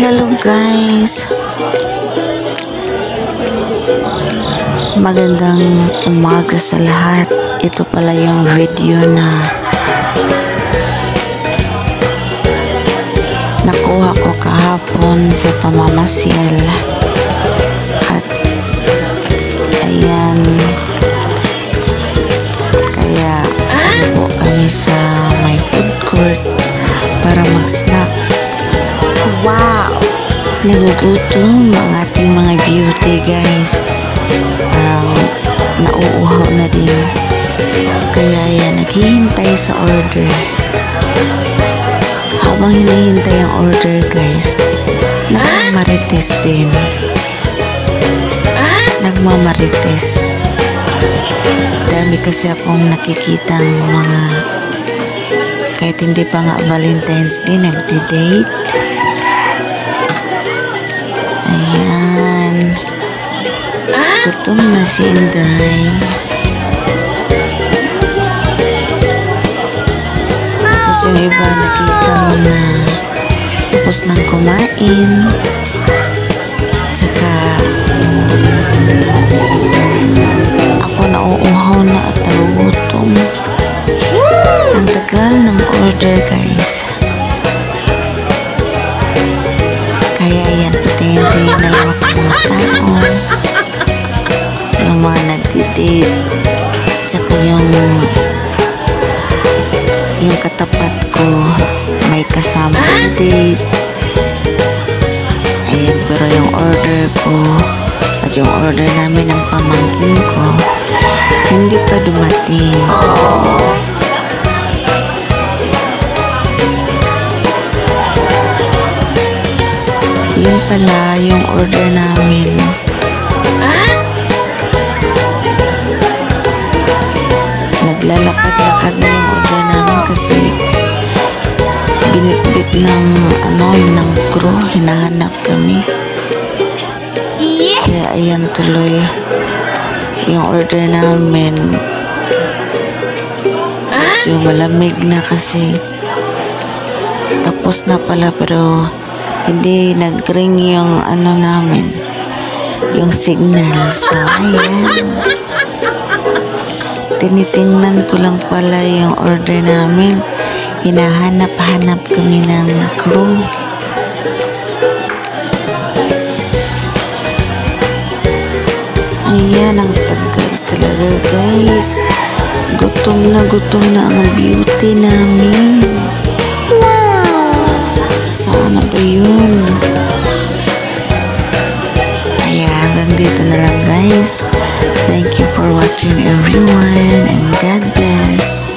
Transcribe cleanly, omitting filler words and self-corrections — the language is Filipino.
Hello guys, magandang umaga sa lahat. Ito pala yung video na nakuha ko kahapon sa pamamasyal. At ayan, kaya po kami sa may food court para mag-snack. Wow! Nagugutom ang ating mga beauty guys. Parang nauuhaw na din. Kaya yan, naghihintay sa order. Habang hinihintay ang order guys, nagmamarites din. Nagmamarites. Dami kasi akong nakikitang mga, kahit hindi pa nga Valentine's Day, nagdi-date. Ayan. Gutom na si Inday. Tapos yung iba nakita mo na tapos nang kumain. Tsaka ako nauuhaw na at nagugutom. Ang tagal ng order guys. Kaya yan, patingin-tingin na lang sa mga tao, yung mga nagdi-date, tsaka yung katapat ko may kasama na date. Ayan, pero yung order ko at yung order namin ng pamangkin ko hindi pa dumating. Yun pala yung order namin. Naglalakad-lakad na yung order namin kasi binitbit ng ng crew, hinahanap kami. Kaya ayan tuloy yung order namin. Medyo malamig na kasi tapos na pala, pero hindi nag-ring yung namin, yung signal. So ayan, tinitingnan ko lang pala yung order namin. Hinahanap-hanap kami ng crew. Ayan, ang tagal talaga guys. Gutom na ang beauty namin. Sana ba yun? Kaya hanggang dito na lang guys. Thank you for watching everyone and God bless.